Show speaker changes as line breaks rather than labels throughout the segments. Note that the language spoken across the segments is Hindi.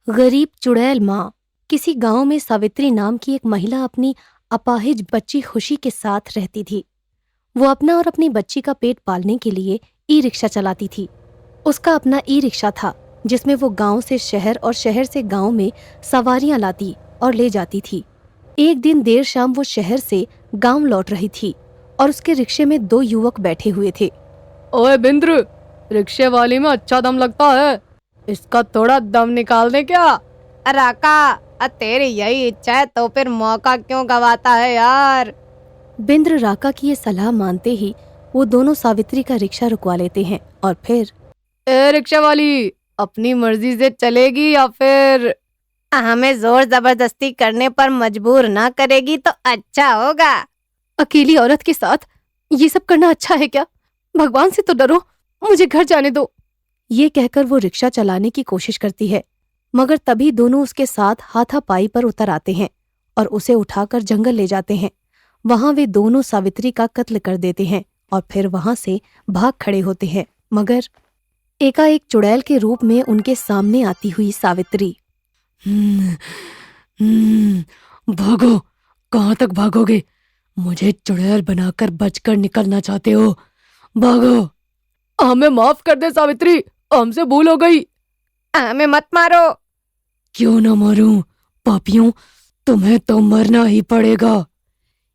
गरीब चुड़ैल माँ। किसी गांव में सावित्री नाम की एक महिला अपनी अपाहिज बच्ची खुशी के साथ रहती थी। वो अपना और अपनी बच्ची का पेट पालने के लिए ई रिक्शा चलाती थी। उसका अपना ई रिक्शा था जिसमें वो गांव से शहर और शहर से गांव में सवारियां लाती और ले जाती थी। एक दिन देर शाम वो शहर से गांव लौट रही थी और उसके रिक्शे में दो युवक बैठे हुए थे।
ओए बिंद्र, रिक्शे वाली में अच्छा दम लगता है, इसका थोड़ा दम निकाल दे क्या?
राका, तेरी यही इच्छा है तो फिर मौका क्यों गवाता है यार।
बिंद्र राका की ये सलाह मानते ही वो दोनों सावित्री का रिक्शा रुकवा लेते हैं और फिर
ए रिक्शा वाली, अपनी मर्जी से चलेगी या फिर
हमें जोर जबरदस्ती करने पर मजबूर ना करेगी तो अच्छा होगा।
अकेली औरत के साथ ये सब करना अच्छा है क्या? भगवान से तो डरो, मुझे घर जाने दो। ये कहकर वो रिक्शा चलाने की कोशिश करती है, मगर तभी दोनों उसके साथ हाथापाई पर उतर आते हैं और उसे उठाकर जंगल ले जाते हैं। वहां वे दोनों सावित्री का कत्ल कर देते हैं और फिर वहां से भाग खड़े होते हैं। मगर एकाएक चुड़ैल के रूप में उनके सामने आती हुई सावित्री।
भागो, कहाँ तक भागोगे? मुझे चुड़ैल बनाकर बचकर निकलना चाहते हो? भागो। हमें माफ कर दे सावित्री, हमसे भूल हो गई।
हमें मत मारो।
क्यों ना मारूं पापियों, तुम्हें तो मरना ही पड़ेगा।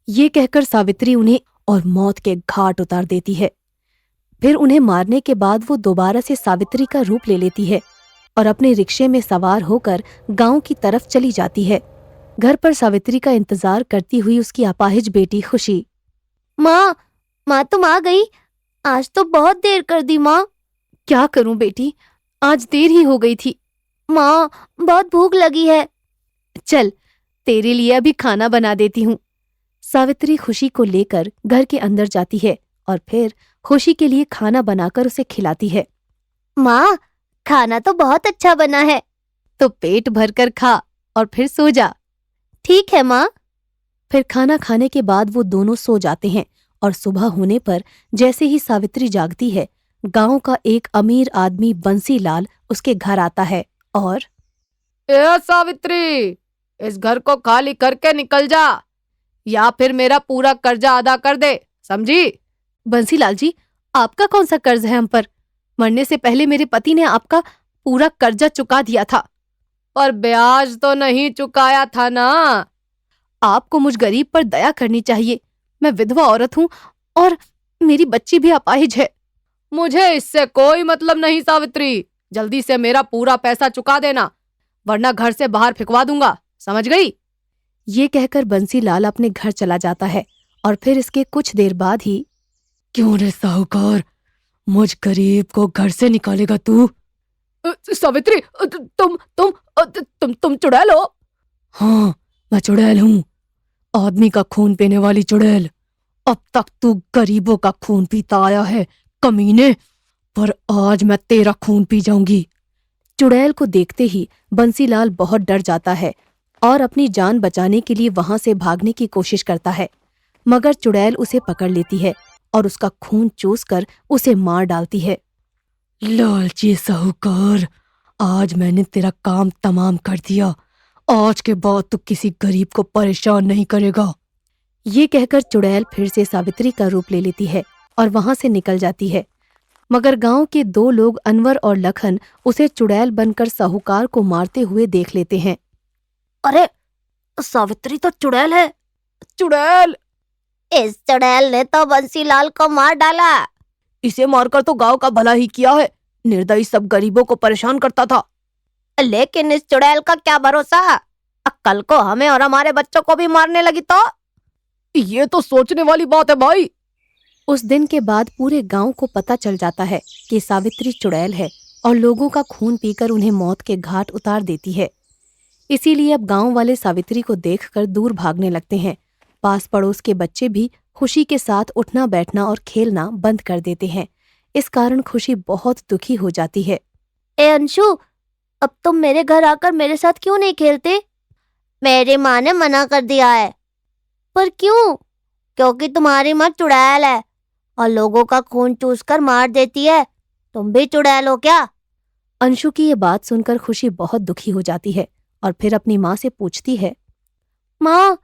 ये कहकर सावित्री उन्हें और मौत के घाट उतार देती है। फिर उन्हें मारने के बाद वो दोबारा से सावित्री का रूप ले लेती है और अपने रिक्शे में सवार होकर गांव की तरफ चली जाती है। घर पर सावित्री का इंतजार करती हुई उसकी अपाहिज बेटी खुशी।
माँ तुम आ गई? आज तो बहुत देर कर दी माँ।
क्या करूं बेटी, आज देर ही हो गई थी।
माँ बहुत भूख लगी है।
चल, तेरे लिए अभी खाना बना देती हूँ। सावित्री खुशी को लेकर घर के अंदर जाती है और फिर खुशी के लिए खाना बनाकर उसे खिलाती है।
माँ, खाना तो बहुत अच्छा बना है।
तो पेट भरकर खा और फिर सो जा।
ठीक है माँ।
फिर खाना खाने के बाद वो दोनों सो जाते हैं और सुबह होने पर जैसे ही सावित्री जागती है, गांव का एक अमीर आदमी बंसीलाल उसके घर आता है और
ए सावित्री, इस घर को खाली करके निकल जा या फिर मेरा पूरा कर्जा अदा कर दे, समझी?
बंसीलाल जी, आपका कौन सा कर्ज है हम पर? मरने से पहले मेरे पति ने आपका पूरा कर्जा चुका दिया था।
पर ब्याज तो नहीं चुकाया था ना।
आपको मुझ गरीब पर दया करनी चाहिए। मैं विधवा औरत हूँ और मेरी बच्ची भी अपाहिज है।
मुझे इससे कोई मतलब नहीं सावित्री, जल्दी से मेरा पूरा पैसा चुका देना वरना घर से बाहर फेंकवा दूंगा, समझ गई?
ये कहकर बंसीलाल अपने घर चला जाता है और फिर इसके कुछ देर बाद ही,
क्यों रे साहूकार, मुझ गरीब को घर से निकालेगा तू? सावित्री, तुम चुड़ैल हो? हाँ, मैं चुड़ैल हूँ, आदमी का खून पीने वाली चुड़ैल। अब तक तू गरीबों का खून पीता आया है कमीने, पर आज मैं तेरा खून पी जाऊंगी।
चुड़ैल को देखते ही बंसीलाल बहुत डर जाता है और अपनी जान बचाने के लिए वहां से भागने की कोशिश करता है, मगर चुड़ैल उसे पकड़ लेती है और उसका खून चूसकर उसे मार डालती है।
लालची साहूकार, आज मैंने तेरा काम तमाम कर दिया, आज के बाद तू किसी गरीब को परेशान नहीं करेगा।
ये कहकर चुड़ैल फिर से सावित्री का रूप ले लेती है और वहां से निकल जाती है। मगर गांव के दो लोग अनवर और लखन उसे चुड़ैल बनकर साहूकार को मारते हुए देख लेते हैं।
अरे, सावित्री तो चुड़ैल है।
चुड़ैल?
इस चुड़ैल ने तो बंसीलाल को मार डाला।
इसे मारकर तो गांव का भला ही किया है, निर्दयी सब गरीबों को परेशान करता था।
लेकिन इस चुड़ैल का क्या भरोसा, कल को हमें और हमारे बच्चों को भी मारने लगी तो?
ये तो सोचने वाली बात है भाई।
उस दिन के बाद पूरे गांव को पता चल जाता है कि सावित्री चुड़ैल है और लोगों का खून पीकर उन्हें मौत के घाट उतार देती है। इसीलिए अब गांव वाले सावित्री को देखकर दूर भागने लगते हैं। पास पड़ोस के बच्चे भी खुशी के साथ उठना बैठना और खेलना बंद कर देते हैं। इस कारण खुशी बहुत दुखी हो जाती है।
ए अंशु, अब तुम मेरे घर आकर मेरे साथ क्यों नहीं खेलते? मेरी माँ ने मना कर दिया है। पर क्यों? क्योंकि तुम्हारी माँ चुड़ैल है और लोगों का खून चूसकर मार देती है। तुम भी चुड़ैल हो क्या?
अंशु की ये बात सुनकर खुशी बहुत दुखी हो जाती है और फिर अपनी माँ से पूछती है।
माँ,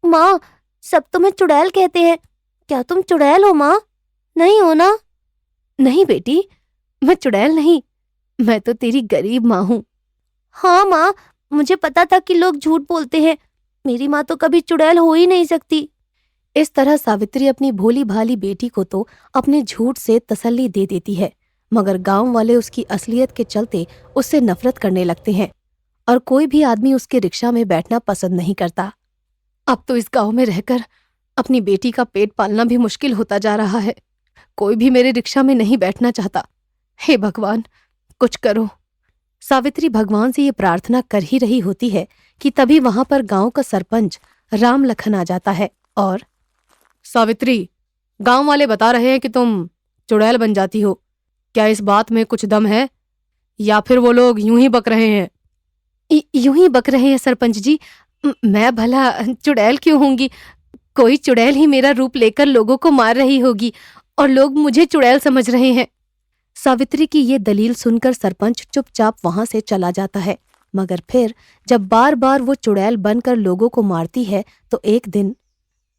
माँ, सब तुम्हें चुड़ैल कहते हैं। क्या तुम चुड़ैल हो माँ? नहीं हो ना?
नहीं बेटी, मैं चुड़ैल नहीं, मैं तो तेरी गरीब माँ हूँ।
हाँ माँ, मुझे पता था कि लोग झूठ बोलते हैं। मेरी माँ तो कभी चुड़ैल हो ही नहीं सकती।
इस तरह सावित्री अपनी भोली भाली बेटी को तो अपने झूठ से तसल्ली दे देती है, मगर गांव वाले उसकी असलियत के चलते उससे नफरत करने लगते हैं और कोई भी आदमी उसके रिक्शा में बैठना पसंद नहीं करता। अब तो इस गांव में रहकर अपनी बेटी का पेट पालना भी मुश्किल होता जा रहा है। कोई भी मेरे रिक्शा में नहीं बैठना चाहता। हे भगवान, कुछ करो। सावित्री भगवान से ये प्रार्थना कर ही रही होती है कि तभी वहां पर गांव का सरपंच राम लखन आ जाता है और सावित्री, गांव वाले बता रहे हैं कि तुम चुड़ैल बन जाती हो। क्या इस बात में कुछ दम है या फिर वो लोग यूं ही बक रहे हैं? यूं ही बक रहे हैं सरपंच जी। मैं भला चुड़ैल क्यों होंगी? कोई चुड़ैल ही मेरा रूप लेकर लोगों को मार रही होगी और लोग मुझे चुड़ैल समझ रहे हैं। सावित्री की ये दलील सुनकर सरपंच चुपचाप वहां से चला जाता है, मगर फिर जब बार बार वो चुड़ैल बनकर लोगों को मारती है तो एक दिन,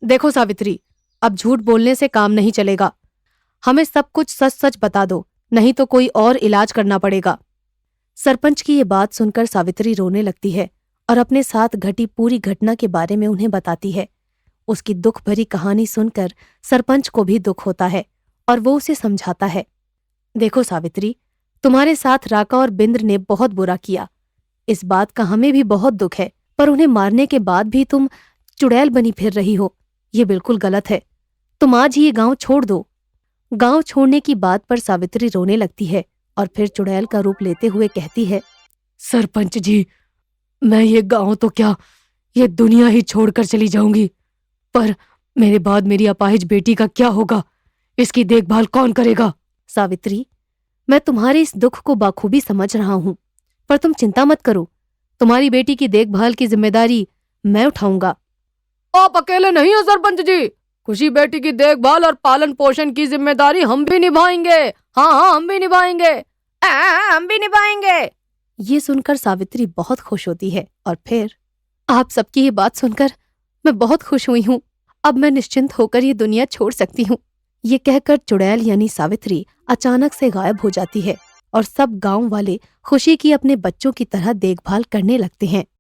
देखो सावित्री, अब झूठ बोलने से काम नहीं चलेगा। हमें सब कुछ सच सच बता दो, नहीं तो कोई और इलाज करना पड़ेगा। सरपंच की ये बात सुनकर सावित्री रोने लगती है और अपने साथ घटी पूरी घटना के बारे में उन्हें बताती है। उसकी दुख भरी कहानी सुनकर सरपंच को भी दुख होता है और वो उसे समझाता है। देखो सावित्री, तुम्हारे साथ राका और बिंद्र ने बहुत बुरा किया। इस बात का हमें भी बहुत दुख है, पर उन्हें मारने के बाद भी तुम चुड़ैल बनी फिर रही हो। ये बिल्कुल गलत है। तुम आज ही ये गांव छोड़ दो। गांव छोड़ने की बात पर सावित्री रोने लगती है और फिर चुड़ैल का रूप लेते हुए कहती है,
सरपंच जी, मैं ये गांव तो क्या, ये दुनिया ही छोड़कर चली जाऊंगी, पर मेरे बाद मेरी अपाहिज बेटी का क्या होगा? इसकी देखभाल कौन करेगा?
सावित्री, मैं तुम्हारे इस दुख को बाखूबी समझ रहा हूं, पर तुम चिंता मत करो। तुम्हारी बेटी की देखभाल की जिम्मेदारी मैं उठाऊंगा।
आप अकेले नहीं हो सरपंच जी। खुशी बेटी की देखभाल और पालन पोषण की जिम्मेदारी हम भी निभाएंगे। हाँ हाँ, हम भी निभाएंगे।
हम भी निभाएंगे।
ये सुनकर सावित्री बहुत खुश होती है और फिर, आप सबकी ये बात सुनकर मैं बहुत खुश हुई हूँ। अब मैं निश्चिंत होकर ये दुनिया छोड़ सकती हूँ। ये कहकर चुड़ैल यानी सावित्री अचानक से गायब हो जाती है और सब गांव वाले खुशी की अपने बच्चों की तरह देखभाल करने लगते हैं।